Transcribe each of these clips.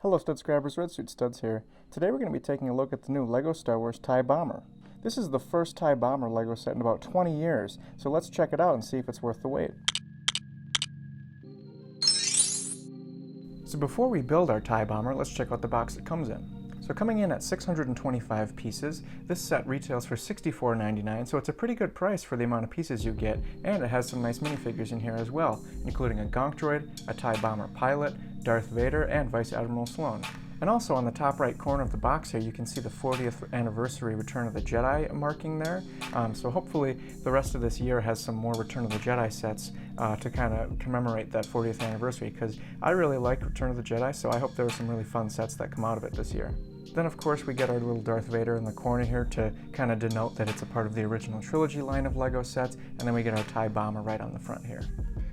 Hello Stud-Scribers, Red Suit Studs here. Today we're going to be taking a look at the new LEGO Star Wars TIE Bomber. This is the first TIE Bomber LEGO set in about 20 years, so let's check it out and see if it's worth the wait. So before we build our TIE Bomber, let's check out the box it comes in. So coming in at 625 pieces, this set retails for $64.99, so it's a pretty good price for the amount of pieces you get, and it has some nice minifigures in here as well, including a Gonk Droid, a TIE Bomber pilot, Darth Vader, and Vice Admiral Sloane. And also on the top right corner of the box here, you can see the 40th anniversary Return of the Jedi marking there. So hopefully the rest of this year has some more Return of the Jedi sets to kind of commemorate that 40th anniversary, because I really like Return of the Jedi, so I hope there are some really fun sets that come out of it this year. Then of course we get our little Darth Vader in the corner here to kind of denote that it's a part of the original trilogy line of LEGO sets, and then we get our TIE Bomber right on the front here.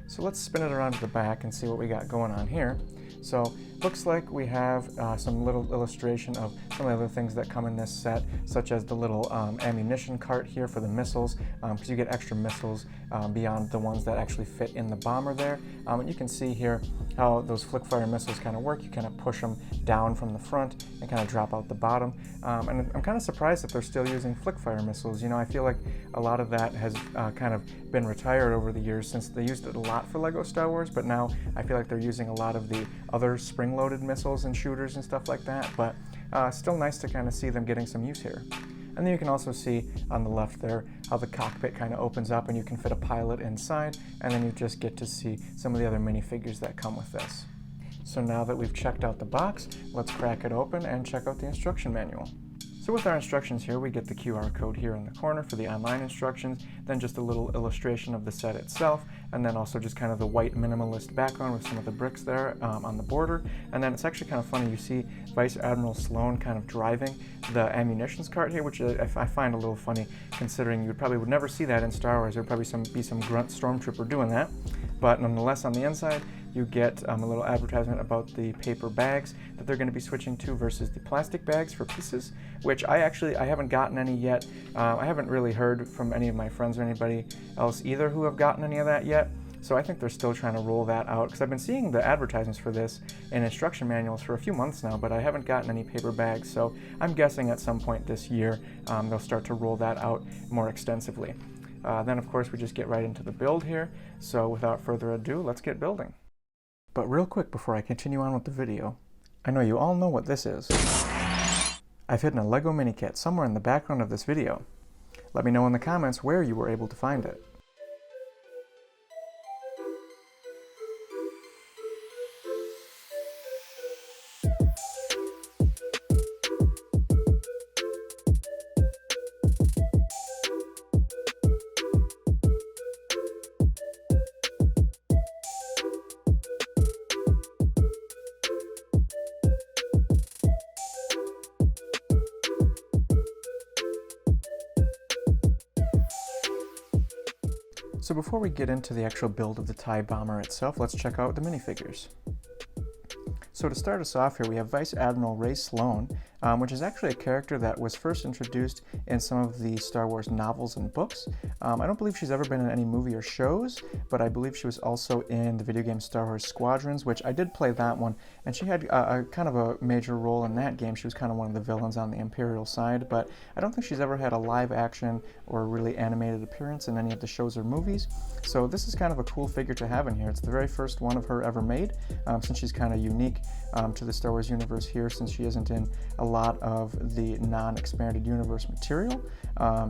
So let's spin it around to the back and see what we got going on here. So looks like we have some little illustration of some of the other things that come in this set, such as the little ammunition cart here for the missiles, because you get extra missiles beyond the ones that actually fit in the bomber there. And you can see here how those flick fire missiles kind of work. You kind of push them down from the front and kind of drop out the bottom. And I'm kind of surprised that they're still using flick fire missiles. You know, I feel like a lot of that has kind of been retired over the years, since they used it a lot for LEGO Star Wars, but now I feel like they're using a lot of the other spring-loaded missiles and shooters and stuff like that, but still nice to kind of see them getting some use here. And then you can also see on the left there how the cockpit kind of opens up and you can fit a pilot inside, and then you just get to see some of the other minifigures that come with this. So now that we've checked out the box, let's crack it open and check out the instruction manual. So with our instructions here, we get the QR code here in the corner for the online instructions, then just a little illustration of the set itself, and then also just kind of the white minimalist background with some of the bricks there on the border. And then it's actually kind of funny, you see Vice Admiral Sloane kind of driving the ammunitions cart here, which I find a little funny, considering you probably would never see that in Star Wars. There would probably be some grunt stormtrooper doing that. But nonetheless, on the inside, you get a little advertisement about the paper bags that they're going to be switching to versus the plastic bags for pieces, which I haven't gotten any yet. I haven't really heard from any of my friends or anybody else either who have gotten any of that yet. So I think they're still trying to roll that out, because I've been seeing the advertisements for this in instruction manuals for a few months now, but I haven't gotten any paper bags. So I'm guessing at some point this year they'll start to roll that out more extensively. Then of course we just get right into the build here. So without further ado, let's get building. But real quick before I continue on with the video, I know you all know what this is. I've hidden a LEGO minikit somewhere in the background of this video. Let me know in the comments where you were able to find it. So before we get into the actual build of the TIE Bomber itself, let's check out the minifigures. So to start us off here, we have Vice Admiral Ray Sloane, which is actually a character that was first introduced in some of the Star Wars novels and books. I don't believe she's ever been in any movie or shows, but I believe she was also in the video game Star Wars Squadrons, which I did play that one, and she had a kind of a major role in that game. She was kind of one of the villains on the Imperial side, but I don't think she's ever had a live action or really animated appearance in any of the shows or movies. So this is kind of a cool figure to have in here. It's the very first one of her ever made, since she's kind of unique to the Star Wars universe here, since she isn't in a lot of the non-expanded universe material.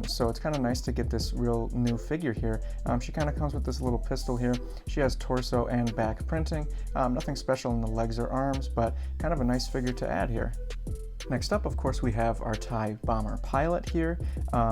So it's kind of nice to get this real new figure here. She kind of comes with this little pistol here. She has torso and back printing. Nothing special in the legs or arms, but kind of a nice figure to add here. Next up, of course, we have our TIE Bomber pilot here.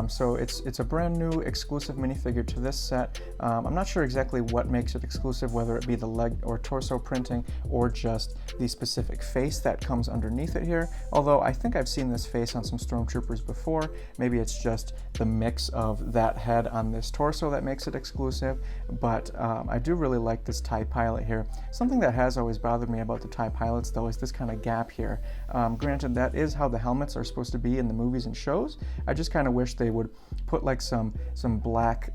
So it's a brand new exclusive minifigure to this set. I'm not sure exactly what makes it exclusive, whether it be the leg or torso printing or just the specific face that comes underneath it here. Although I think I've seen this face on some stormtroopers before. Maybe it's just the mix of that head on this torso that makes it exclusive. But I do really like this TIE pilot here. Something that has always bothered me about the TIE pilots, though, is this kind of gap here. Granted, that is how the helmets are supposed to be in the movies and shows. I just kind of wish they would put like some black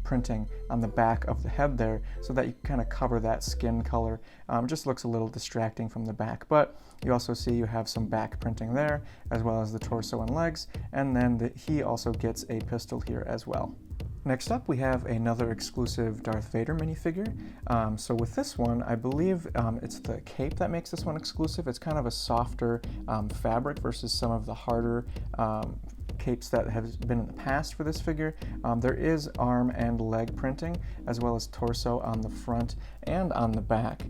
printing on the back of the head there, so that you kind of cover that skin color. Just looks a little distracting from the back, but you also see you have some back printing there, as well as the torso and legs, and then he also gets a pistol here as well. Next up, we have another exclusive Darth Vader minifigure. So with this one, I believe it's the cape that makes this one exclusive. It's kind of a softer fabric versus some of the harder capes that have been in the past for this figure. There is arm and leg printing, as well as torso on the front and on the back.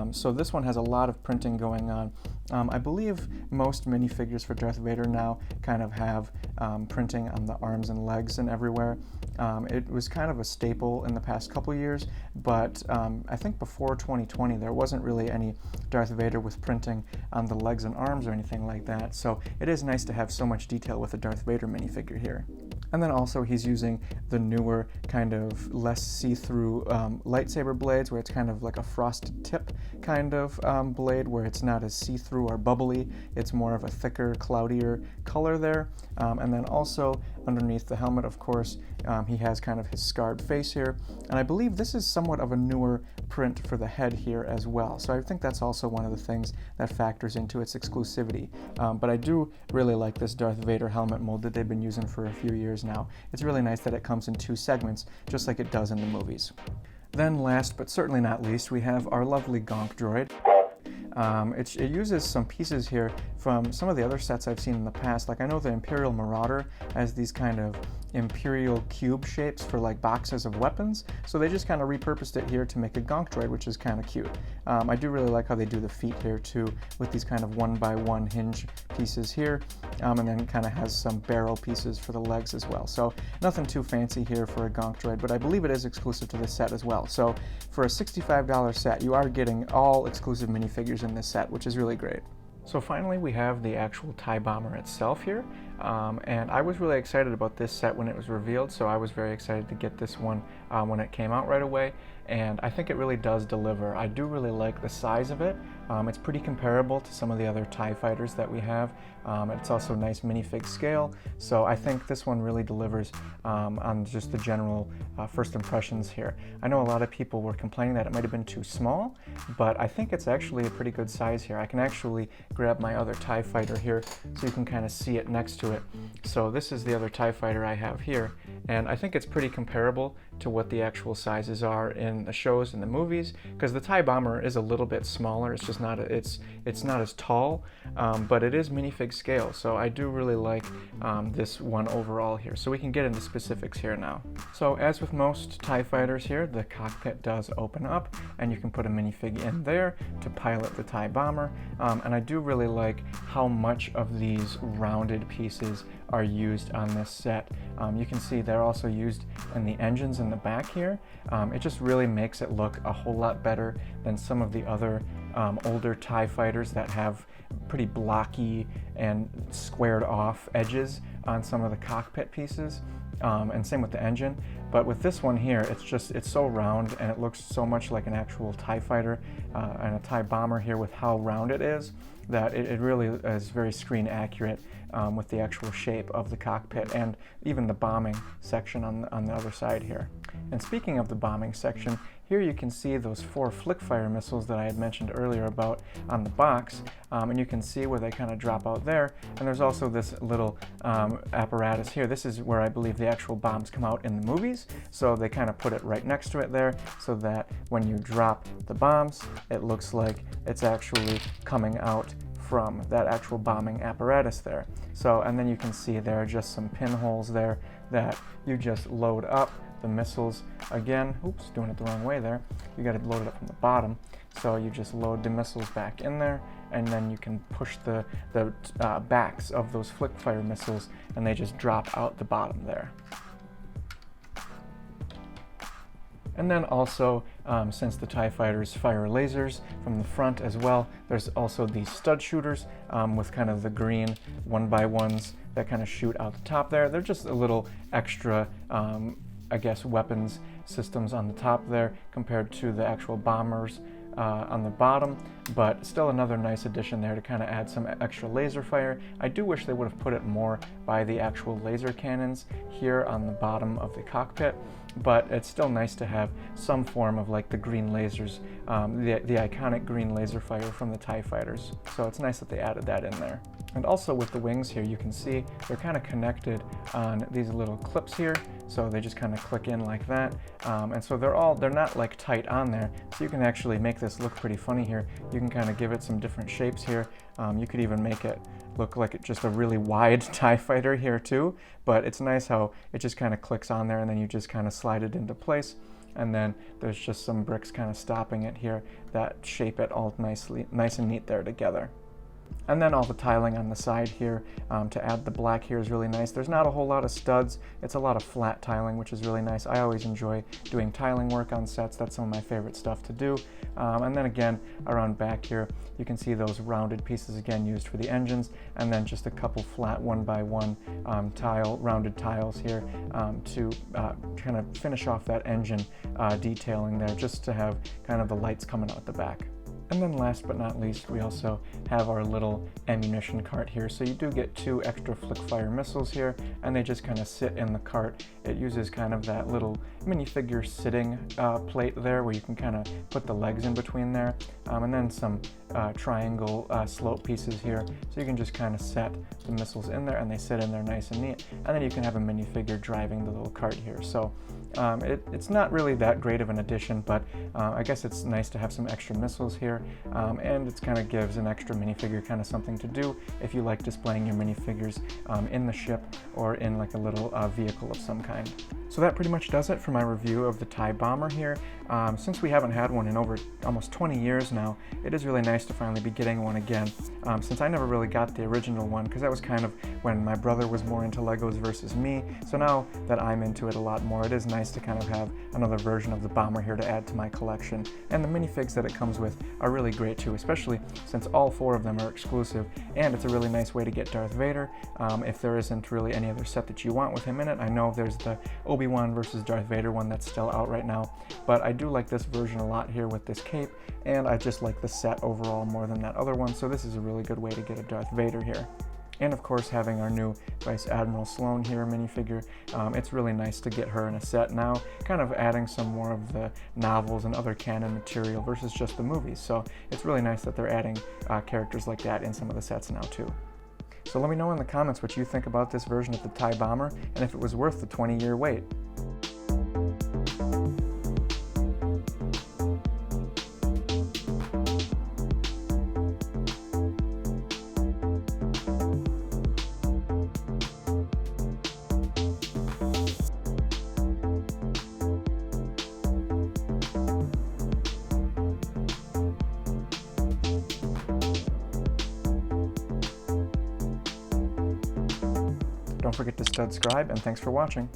So this one has a lot of printing going on. I believe most minifigures for Darth Vader now kind of have printing on the arms and legs and everywhere. It was kind of a staple in the past couple years, but I think before 2020 there wasn't really any Darth Vader with printing on the legs and arms or anything like that, so it is nice to have so much detail with a Darth Vader minifigure here. And then also he's using the newer kind of less see-through lightsaber blades, where it's kind of like a frosted tip kind of blade, where it's not as see-through or bubbly. It's more of a thicker, cloudier color there. And then also underneath the helmet, of course, he has kind of his scarred face here. And I believe this is somewhat of a newer print for the head here as well. So I think that's also one of the things that factors into its exclusivity. But I do really like this Darth Vader helmet mold that they've been using for a few years now. It's really nice that it comes in two segments, just like it does in the movies. Then last, but certainly not least, we have our lovely Gonk droid. It uses some pieces here from some of the other sets I've seen in the past. Like I know the Imperial Marauder has these kind of imperial cube shapes for like boxes of weapons, so they just kind of repurposed it here to make a Gonk droid, which is kind of cute. I do really like how they do the feet here too, with these kind of 1x1 hinge pieces here, and then kind of has some barrel pieces for the legs as well. So nothing too fancy here for a Gonk droid, but I believe it is exclusive to this set as well. So for a $65 set, you are getting all exclusive minifigures in this set, which is really great. So finally we have the actual TIE Bomber itself here, and I was really excited about this set when it was revealed, so I was very excited to get this one when it came out right away, and I think it really does deliver. I do really like the size of it. It's pretty comparable to some of the other TIE fighters that we have. It's also nice minifig scale, so I think this one really delivers on just the general first impressions here. I know a lot of people were complaining that it might have been too small, but I think it's actually a pretty good size here. I can actually grab my other TIE fighter here so you can kind of see it next to it. So this is the other TIE fighter I have here, and I think it's pretty comparable to what the actual sizes are in the shows and the movies, because the TIE Bomber is a little bit smaller. It's just not it's not as tall, but it is minifig scale, so I do really like this one overall here. So we can get into specifics here now. So as with most TIE fighters here, the cockpit does open up, and you can put a minifig in there to pilot the TIE Bomber, and I do really like how much of these rounded pieces are used on this set. You can see they're also used in the engines in the back here. It just really makes it look a whole lot better than some of the other older TIE fighters that have pretty blocky and squared off edges on some of the cockpit pieces, and same with the engine. But with this one here, it's so round, and it looks so much like an actual TIE fighter and a TIE Bomber here with how round it is, that it really is very screen accurate with the actual shape of the cockpit and even the bombing section on the other side here. And speaking of the bombing section, here you can see those 4 flick-fire missiles that I had mentioned earlier about on the box, and you can see where they kind of drop out there. And there's also this little apparatus here. This is where I believe the actual bombs come out in the movies, so they kind of put it right next to it there, so that when you drop the bombs, it looks like it's actually coming out from that actual bombing apparatus there. So, and then you can see there are just some pinholes there that you just load up the missiles again. Oops, doing it the wrong way there. You got to load it up from the bottom. So you just load the missiles back in there, and then you can push the backs of those flick fire missiles, and they just drop out the bottom there. And then also, since the TIE fighters fire lasers from the front as well, there's also these stud shooters with kind of the green 1x1s that kind of shoot out the top there. They're just a little extra, I guess, weapons systems on the top there compared to the actual bombers on the bottom. but still another nice addition there to kind of add some extra laser fire. I do wish they would have put it more by the actual laser cannons here on the bottom of the cockpit, but it's still nice to have some form of like the green lasers, the iconic green laser fire from the TIE fighters. So it's nice that they added that in there. And also with the wings here, you can see they're kind of connected on these little clips here, so they just kind of click in like that. And so they're not like tight on there, so you can actually make this look pretty funny here. You can kind of give it some different shapes here. You could even make it look like it's just a really wide TIE fighter here too, but it's nice how it just kind of clicks on there and then you just kind of slide it into place. And then there's just some bricks kind of stopping it here that shape it all nice and neat there together. And then all the tiling on the side here to add the black here is really nice. There's not a whole lot of studs. It's a lot of flat tiling, which is really nice. I always enjoy doing tiling work on sets. That's some of my favorite stuff to do. And then again, around back here, you can see those rounded pieces again used for the engines, and then just a couple flat 1x1 rounded tiles here to kind of finish off that engine detailing there, just to have kind of the lights coming out the back. And then last but not least, we also have our little ammunition cart here. So you do get 2 extra flick-fire missiles here, and they just kind of sit in the cart. It uses kind of that little minifigure sitting plate there where you can kind of put the legs in between there, and then some triangle slope pieces here. So you can just kind of set the missiles in there and they sit in there nice and neat. And then you can have a minifigure driving the little cart here. So it's not really that great of an addition, but I guess it's nice to have some extra missiles here, and it kind of gives an extra minifigure kind of something to do if you like displaying your minifigures in the ship or in like a little vehicle of some kind. So that pretty much does it for my review of the TIE Bomber here. Since we haven't had one in over almost 20 years now, it is really nice to finally be getting one again, since I never really got the original one, because that was kind of when my brother was more into Legos versus me. So now that I'm into it a lot more, it is nice to kind of have another version of the Bomber here to add to my collection. And the minifigs that it comes with are really great too, especially since all 4 of them are exclusive, and it's a really nice way to get Darth Vader if there isn't really any other set that you want with him in it. I know there's the Obi-Wan versus Darth Vader one that's still out right now, but I do like this version a lot here with this cape, and I just like the set overall more than that other one, so this is a really good way to get a Darth Vader here. And of course, having our new Vice Admiral Sloane here minifigure, it's really nice to get her in a set now, kind of adding some more of the novels and other canon material versus just the movies. So it's really nice that they're adding characters like that in some of the sets now too. So let me know in the comments what you think about this version of the TIE Bomber, and if it was worth the 20-year wait. Don't forget to Stud-Scribe, and thanks for watching.